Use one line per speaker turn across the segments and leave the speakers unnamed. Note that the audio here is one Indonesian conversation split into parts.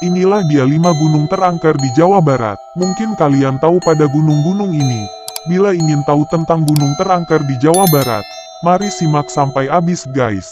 Inilah dia 5 gunung terangker di Jawa Barat. Mungkin kalian tahu pada gunung-gunung ini. Bila ingin tahu tentang gunung terangker di Jawa Barat, mari simak sampai habis guys.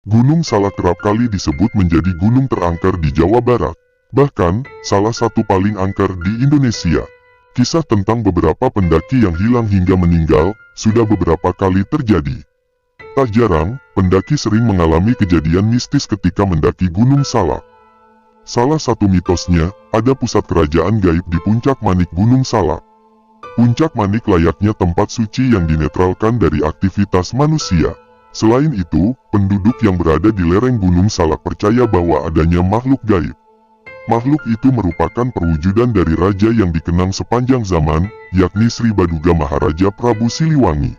Gunung Salak kerap kali disebut menjadi gunung terangker di Jawa Barat. Bahkan, salah satu paling angker di Indonesia. Kisah tentang beberapa pendaki yang hilang hingga meninggal, sudah beberapa kali terjadi. Tak jarang, pendaki sering mengalami kejadian mistis ketika mendaki Gunung Salak. Salah satu mitosnya, ada pusat kerajaan gaib di Puncak Manik Gunung Salak. Puncak Manik layaknya tempat suci yang dinetralkan dari aktivitas manusia. Selain itu, penduduk yang berada di lereng Gunung Salak percaya bahwa adanya makhluk gaib. Makhluk itu merupakan perwujudan dari raja yang dikenang sepanjang zaman, yakni Sri Baduga Maharaja Prabu Siliwangi.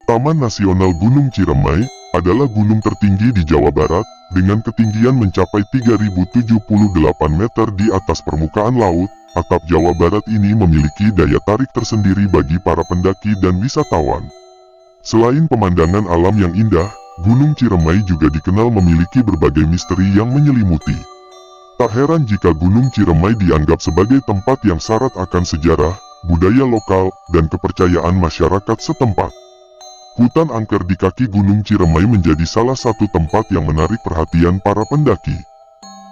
Taman Nasional Gunung Ciremai adalah gunung tertinggi di Jawa Barat, dengan ketinggian mencapai 3078 meter di atas permukaan laut. Atap Jawa Barat ini memiliki daya tarik tersendiri bagi para pendaki dan wisatawan. Selain pemandangan alam yang indah, Gunung Ciremai juga dikenal memiliki berbagai misteri yang menyelimuti. Tak heran jika Gunung Ciremai dianggap sebagai tempat yang syarat akan sejarah, budaya lokal, dan kepercayaan masyarakat setempat. Hutan angker di kaki Gunung Ciremai menjadi salah satu tempat yang menarik perhatian para pendaki.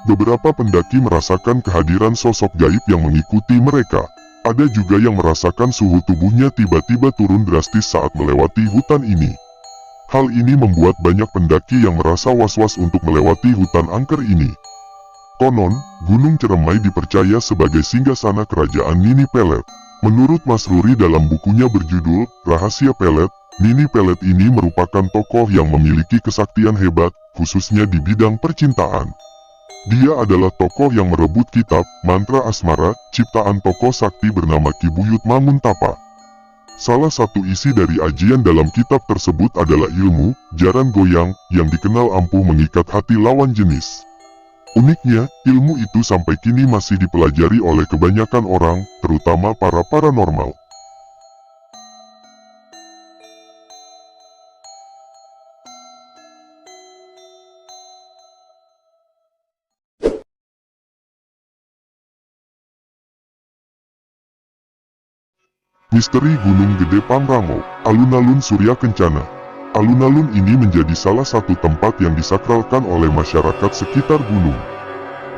Beberapa pendaki merasakan kehadiran sosok gaib yang mengikuti mereka. Ada juga yang merasakan suhu tubuhnya tiba-tiba turun drastis saat melewati hutan ini. Hal ini membuat banyak pendaki yang merasa was-was untuk melewati hutan angker ini. Konon, Gunung Ciremai dipercaya sebagai singgasana kerajaan Nini Pelet. Menurut Mas Ruri dalam bukunya berjudul Rahasia Pelet, Nini Pelet ini merupakan tokoh yang memiliki kesaktian hebat, khususnya di bidang percintaan. Dia adalah tokoh yang merebut kitab, mantra asmara, ciptaan tokoh sakti bernama Ki Buyut Manguntapa. Salah satu isi dari ajian dalam kitab tersebut adalah ilmu, jaran goyang, yang dikenal ampuh mengikat hati lawan jenis. Uniknya, ilmu itu sampai kini masih dipelajari oleh kebanyakan orang, terutama para paranormal. Misteri Gunung Gede Pangrango, Alun-alun Surya Kencana. Alun-alun ini menjadi salah satu tempat yang disakralkan oleh masyarakat sekitar gunung.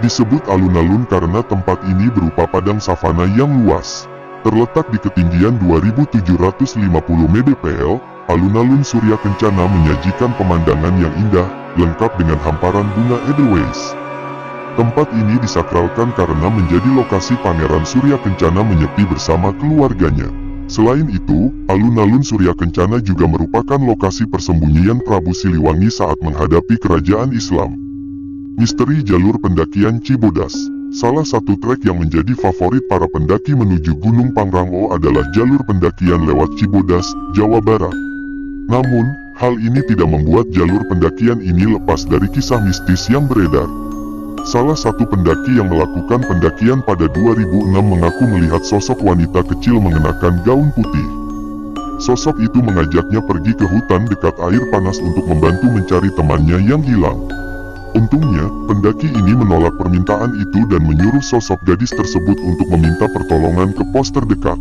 Disebut alun-alun karena tempat ini berupa padang savana yang luas. Terletak di ketinggian 2750 mdpl, alun-alun Surya Kencana menyajikan pemandangan yang indah, lengkap dengan hamparan bunga Edelweiss. Tempat ini disakralkan karena menjadi lokasi Pangeran Surya Kencana menyepi bersama keluarganya. Selain itu, alun-alun Surya Kencana juga merupakan lokasi persembunyian Prabu Siliwangi saat menghadapi kerajaan Islam. Misteri jalur pendakian Cibodas. Salah satu trek yang menjadi favorit para pendaki menuju Gunung Pangrango adalah jalur pendakian lewat Cibodas, Jawa Barat. Namun, hal ini tidak membuat jalur pendakian ini lepas dari kisah mistis yang beredar. Salah satu pendaki yang melakukan pendakian pada 2006 mengaku melihat sosok wanita kecil mengenakan gaun putih. Sosok itu mengajaknya pergi ke hutan dekat air panas untuk membantu mencari temannya yang hilang. Untungnya, pendaki ini menolak permintaan itu dan menyuruh sosok gadis tersebut untuk meminta pertolongan ke pos terdekat.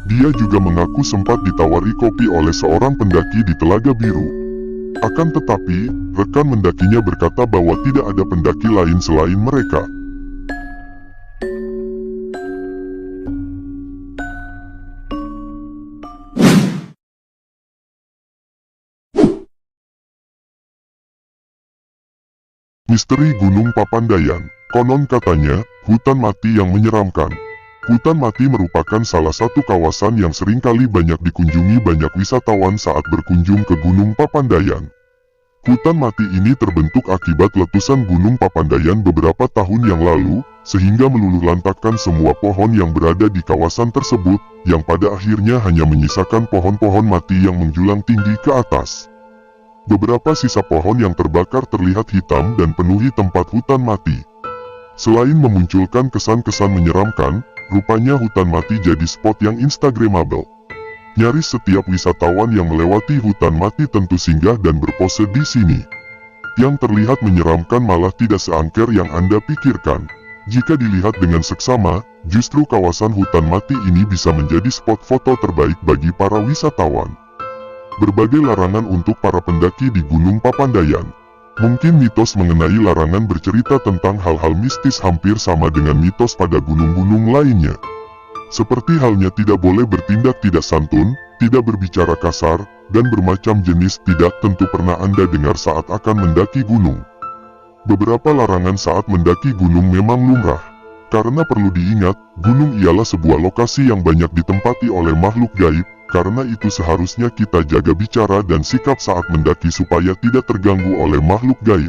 Dia juga mengaku sempat ditawari kopi oleh seorang pendaki di Telaga Biru. Akan tetapi, rekan mendakinya berkata bahwa tidak ada pendaki lain selain mereka. Misteri Gunung Papandayan. Konon katanya, hutan mati yang menyeramkan. Hutan mati merupakan salah satu kawasan yang seringkali banyak dikunjungi banyak wisatawan saat berkunjung ke Gunung Papandayan. Hutan mati ini terbentuk akibat letusan Gunung Papandayan beberapa tahun yang lalu, sehingga meluluhlantahkan semua pohon yang berada di kawasan tersebut, yang pada akhirnya hanya menyisakan pohon-pohon mati yang menjulang tinggi ke atas. Beberapa sisa pohon yang terbakar terlihat hitam dan penuhi tempat hutan mati. Selain memunculkan kesan-kesan menyeramkan, rupanya hutan mati jadi spot yang instagramable. Nyaris setiap wisatawan yang melewati hutan mati tentu singgah dan berpose di sini. Yang terlihat menyeramkan malah tidak seangker yang Anda pikirkan. Jika dilihat dengan seksama, justru kawasan hutan mati ini bisa menjadi spot foto terbaik bagi para wisatawan. Berbagai larangan untuk para pendaki di Gunung Papandayan. Mungkin mitos mengenai larangan bercerita tentang hal-hal mistis hampir sama dengan mitos pada gunung-gunung lainnya. Seperti halnya tidak boleh bertindak tidak santun, tidak berbicara kasar, dan bermacam jenis tidak tentu pernah Anda dengar saat akan mendaki gunung. Beberapa larangan saat mendaki gunung memang lumrah. Karena perlu diingat, gunung ialah sebuah lokasi yang banyak ditempati oleh makhluk gaib, karena itu seharusnya kita jaga bicara dan sikap saat mendaki supaya tidak terganggu oleh makhluk gaib.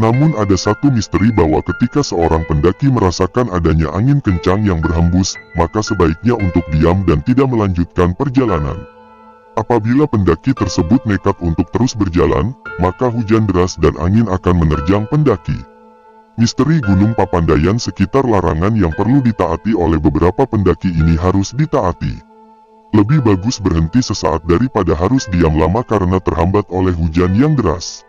Namun ada satu misteri bahwa ketika seorang pendaki merasakan adanya angin kencang yang berhembus, maka sebaiknya untuk diam dan tidak melanjutkan perjalanan. Apabila pendaki tersebut nekat untuk terus berjalan, maka hujan deras dan angin akan menerjang pendaki. Misteri Gunung Papandayan sekitar larangan yang perlu ditaati oleh beberapa pendaki ini harus ditaati. Lebih bagus berhenti sesaat daripada harus diam lama karena terhambat oleh hujan yang deras.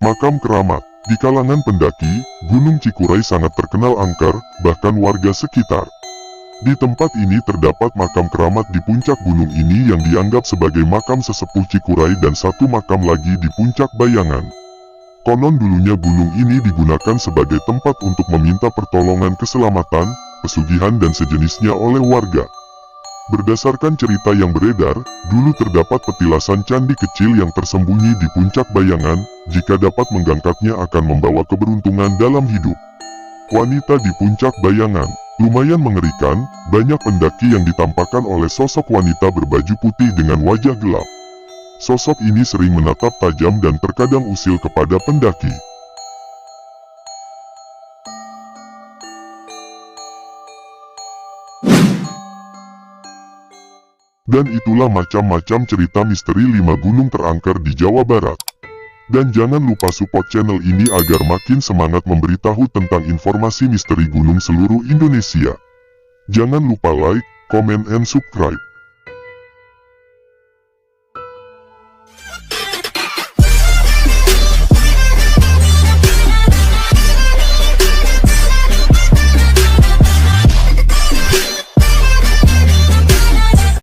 Makam keramat. Di kalangan pendaki, Gunung Cikuray sangat terkenal angker, bahkan warga sekitar. Di tempat ini terdapat makam keramat di puncak gunung ini yang dianggap sebagai makam sesepuh Cikuray dan satu makam lagi di puncak Bayangan. Konon dulunya gunung ini digunakan sebagai tempat untuk meminta pertolongan keselamatan, pesugihan dan sejenisnya oleh warga. Berdasarkan cerita yang beredar, dulu terdapat petilasan candi kecil yang tersembunyi di puncak Bayangan, jika dapat menggangkatnya akan membawa keberuntungan dalam hidup. Wanita di puncak Bayangan. Lumayan mengerikan, banyak pendaki yang ditampakkan oleh sosok wanita berbaju putih dengan wajah gelap. Sosok ini sering menatap tajam dan terkadang usil kepada pendaki. Dan itulah macam-macam cerita misteri 5 gunung terangker di Jawa Barat. Dan jangan lupa support channel ini agar makin semangat memberitahu tentang informasi misteri gunung seluruh Indonesia. Jangan lupa like, comment, and subscribe.